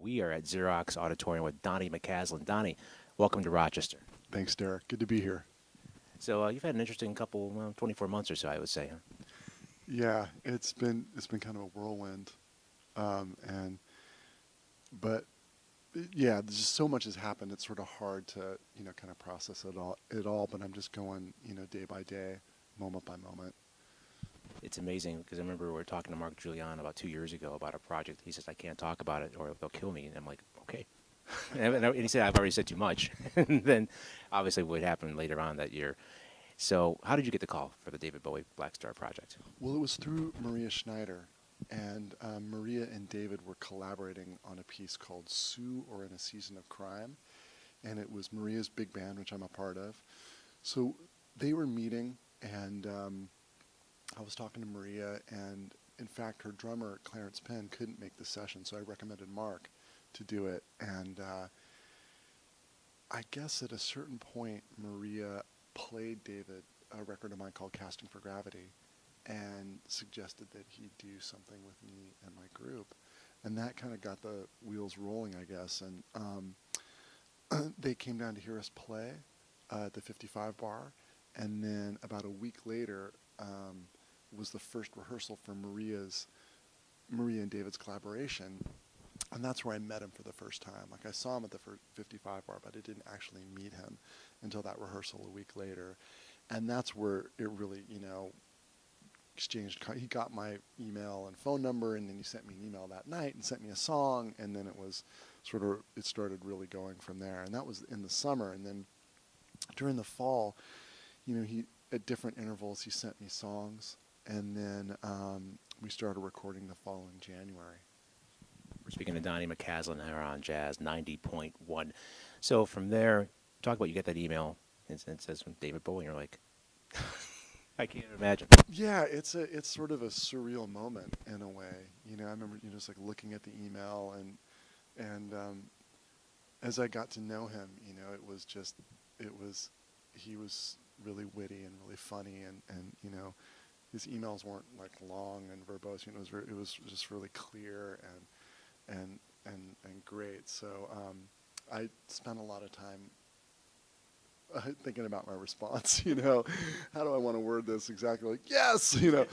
We are at Xerox Auditorium with Donnie McCaslin. Donnie, welcome to Rochester. Thanks, Derrick. Good to be here. So you've had an interesting couple, 24 months or so, I would say. Huh? Yeah, it's been kind of a whirlwind, but yeah, there's just so much has happened. It's sort of hard to kind of process it all. But I'm just going day by day, moment by moment. It's amazing because I remember we were talking to Mark Julian about 2 years ago about a project. He says, I can't talk about it or they'll kill me. And I'm like, okay. And he said, I've already said too much. And then obviously what happened later on that year. So how did you get the call for the David Bowie Black Star project? Well, it was through Maria Schneider. And Maria and David were collaborating on a piece called Sue or in a Season of Crime. And it was Maria's big band, which I'm a part of. So they were meeting, and I was talking to Maria, and in fact, her drummer, Clarence Penn, couldn't make the session, so I recommended Mark to do it. And I guess at a certain point, Maria played David a record of mine called Casting for Gravity and suggested that he do something with me and my group. And that kind of got the wheels rolling, I guess. And they came down to hear us play at the 55 bar. And then about a week later was the first rehearsal for Maria and David's collaboration. And that's where I met him for the first time. Like, I saw him at the 55 bar, but I didn't actually meet him until that rehearsal a week later. And that's where it really, exchanged. He got my email and phone number, and then he sent me an email that night and sent me a song, and then it started really going from there. And that was in the summer. And then during the fall, he at different intervals he sent me songs, and then we started recording the following January. We're speaking to Donnie McCaslin here on Jazz 90.1. So from there, talk about you get that email, and it says from David Bowie, and you're like, I can't imagine. Yeah, it's sort of a surreal moment in a way. I remember just like looking at the email, and as I got to know him, he was really witty and really funny, and his emails weren't like long and verbose. It was just really clear and great. So I spent a lot of time thinking about my response. How do I want to word this exactly? Like, yes, yeah,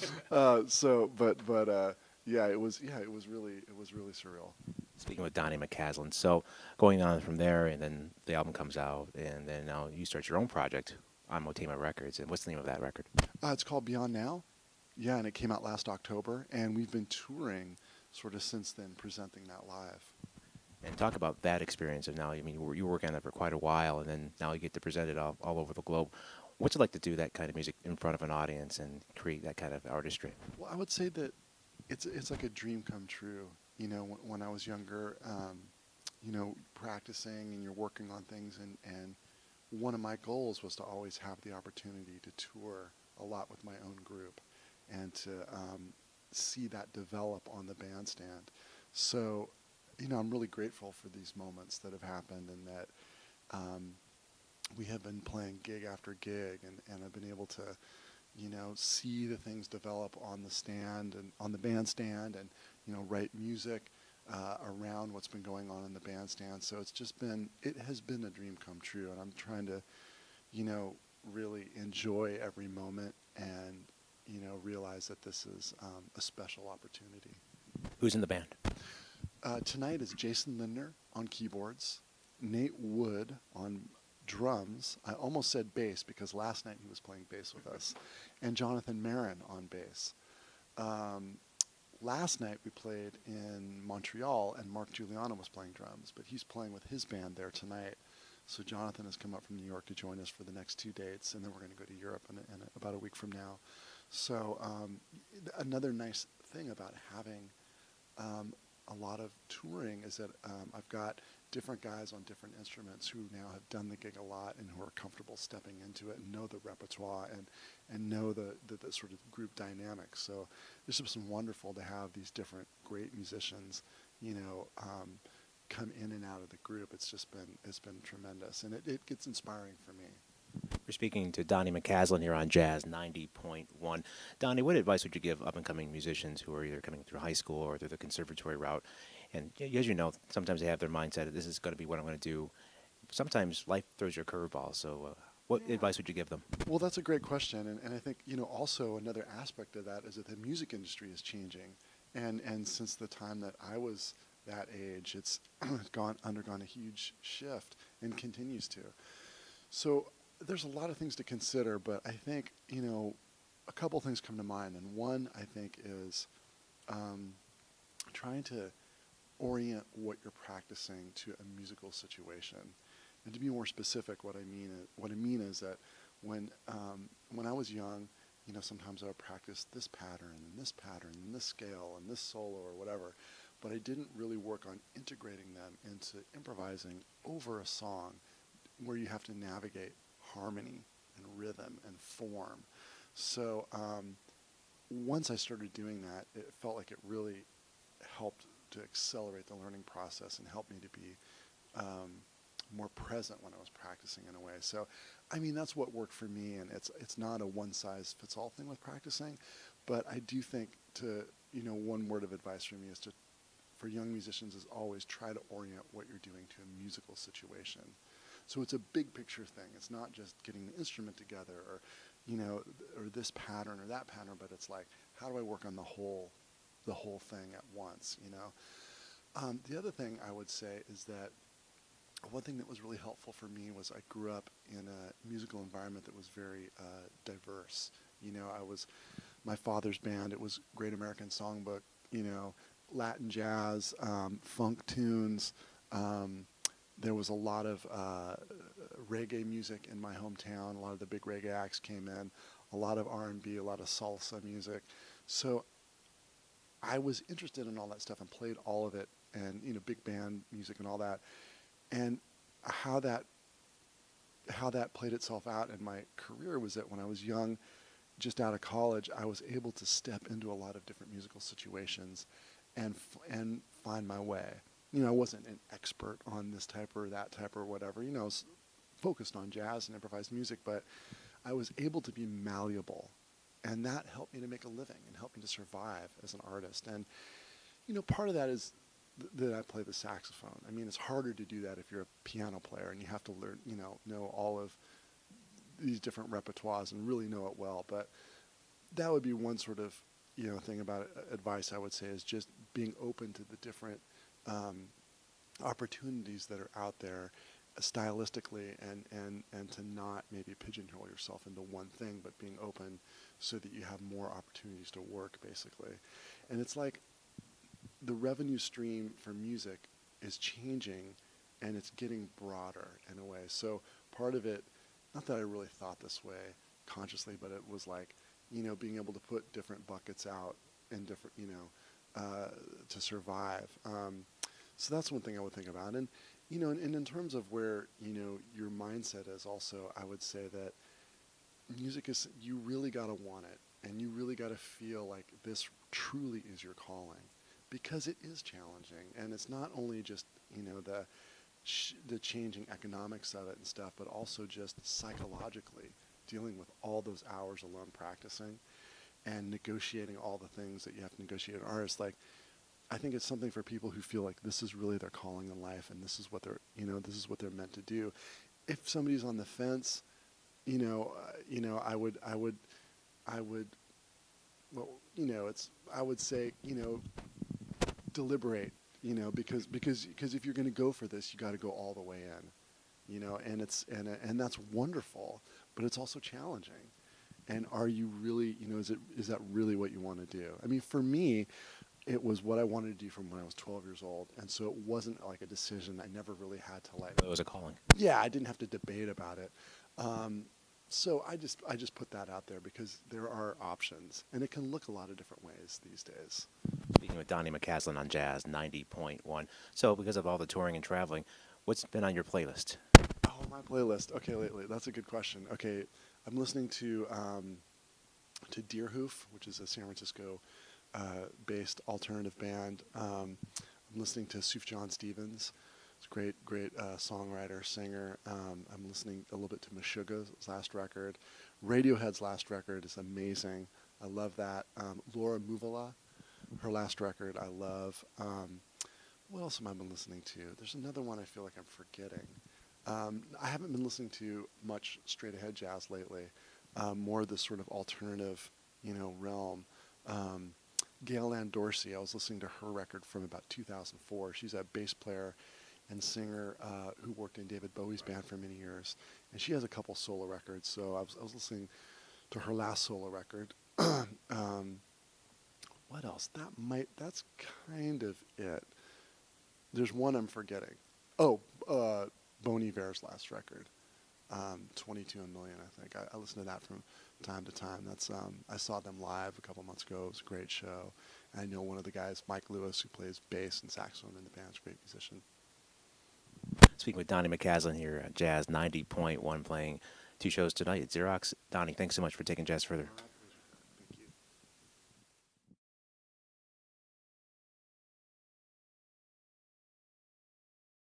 it was really surreal. Speaking with Donnie McCaslin, so going on from there, and then the album comes out, and then now you start your own project on Motema Records. And what's the name of that record? It's called Beyond Now. Yeah, and it came out last October, and we've been touring sort of since then, presenting that live. And talk about that experience of now. I mean, you were working on that for quite a while, and then now you get to present it all over the globe. What's it like to do that kind of music in front of an audience and create that kind of artistry? Well, I would say that it's like a dream come true. When I was younger, practicing and you're working on things, and one of my goals was to always have the opportunity to tour a lot with my own group and to see that develop on the bandstand. So, I'm really grateful for these moments that have happened, and that we have been playing gig after gig, and I've been able to, see the things develop on the stand and on the bandstand, and, write music around what's been going on in the bandstand. So it has been a dream come true, and I'm trying to, really enjoy every moment and, realize that this is a special opportunity. Who's in the band? Tonight is Jason Lindner on keyboards, Nate Wood on drums. I almost said bass because last night he was playing bass with us, and Jonathan Marin on bass. Last night we played in Montreal, and Mark Juliano was playing drums, but he's playing with his band there tonight. So Jonathan has come up from New York to join us for the next 2 dates, and then we're going to go to Europe in about a week from now. So another nice thing about having a lot of touring is that I've got different guys on different instruments who now have done the gig a lot and who are comfortable stepping into it and know the repertoire and know the sort of group dynamics. So it's just been wonderful to have these different great musicians, come in and out of the group. It's been tremendous, and it gets inspiring for me. We're speaking to Donnie McCaslin here on Jazz 90.1. Donnie, what advice would you give up-and-coming musicians who are either coming through high school or through the conservatory route And as you know, sometimes they have their mindset that this is going to be what I'm going to do. Sometimes life throws you a curveball. So, what advice would you give them? Well, that's a great question, and I think also another aspect of that is that the music industry is changing, and since the time that I was that age, it's undergone a huge shift and continues to. So there's a lot of things to consider, but I think a couple things come to mind, and one I think is trying to orient what you're practicing to a musical situation. And to be more specific, what I mean is that when I was young, sometimes I would practice this pattern and this pattern and this scale and this solo or whatever, but I didn't really work on integrating them into improvising over a song where you have to navigate harmony and rhythm and form. So once I started doing that, it felt like it really helped to accelerate the learning process and helped me to be more present when I was practicing in a way. So, I mean, that's what worked for me, and it's not a one-size-fits-all thing with practicing, but I do think one word of advice from me is for young musicians is always try to orient what you're doing to a musical situation. So it's a big picture thing. It's not just getting the instrument together or this pattern or that pattern, but it's like, how do I work on the whole thing at once, The other thing I would say is that one thing that was really helpful for me was I grew up in a musical environment that was very diverse. My father's band, it was Great American Songbook, Latin jazz, funk tunes. There was a lot of reggae music in my hometown. A lot of the big reggae acts came in, a lot of R&B, a lot of salsa music. So I was interested in all that stuff and played all of it, and big band music and all that. And how that played itself out in my career was that when I was young, just out of college, I was able to step into a lot of different musical situations and find my way. I wasn't an expert on this type or that type or whatever. I was focused on jazz and improvised music, but I was able to be malleable, and that helped me to make a living and helped me to survive as an artist. And part of that is that I play the saxophone. I mean, it's harder to do that if you're a piano player and you have to learn, know all of these different repertoires and really know it well. But that would be one sort of, thing about advice I would say is just being open to the different opportunities that are out there stylistically and to not maybe pigeonhole yourself into one thing, but being open so that you have more opportunities to work, basically. And it's like, the revenue stream for music is changing, and it's getting broader in a way. So part of it, not that I really thought this way consciously, but it was like, being able to put different buckets out in different, to survive. So that's one thing I would think about. And, and in terms of where, your mindset is also, I would say that music is, you really got to want it, and you really got to feel like this truly is your calling. Because it is challenging, and it's not only just the changing economics of it and stuff, but also just psychologically dealing with all those hours alone practicing and negotiating all the things that you have to negotiate as an artist. Like, I think it's something for people who feel like this is really their calling in life, and this is what they're this is what they're meant to do. If somebody's on the fence, I would I would say deliberate, because if you're going to go for this, you got to go all the way in, and it's and that's wonderful, but it's also challenging. And are you really, is that really what you want to do? I mean, for me, it was what I wanted to do from when I was 12 years old, and so it wasn't like a decision I never really had to like. It was a calling. Yeah, I didn't have to debate about it. So I just put that out there because there are options, and it can look a lot of different ways these days. Speaking with Donnie McCaslin on Jazz 90.1. So because of all the touring and traveling, what's been on your playlist? Oh, my playlist. Okay, lately. That's a good question. Okay, I'm listening to Deerhoof, which is a San Francisco based alternative band. I'm listening to Sufjan Stevens. It's a great songwriter, singer. I'm listening a little bit to Meshuggah's last record. Radiohead's last record is amazing. I love that. Laura Mouvala, her last record, I love. What else have I been listening to? There's another one I feel like I'm forgetting. I haven't been listening to much straight ahead jazz lately. More this sort of alternative, realm. Gail Ann Dorsey, I was listening to her record from about 2004. She's a bass player and singer who worked in David Bowie's band for many years, and she has a couple solo records. So I was listening to her last solo record. What else? That's kind of it. There's one I'm forgetting. Oh, Bon Iver's last record, 22 and Million, I think. I listen to that from time to time. That's I saw them live a couple months ago. It was a great show. And I know one of the guys, Mike Lewis, who plays bass and saxophone in the band, is a great musician. Speaking with Donnie McCaslin here at Jazz 90.1, playing 2 shows tonight at Xerox. Donnie, thanks so much for taking Jazz further.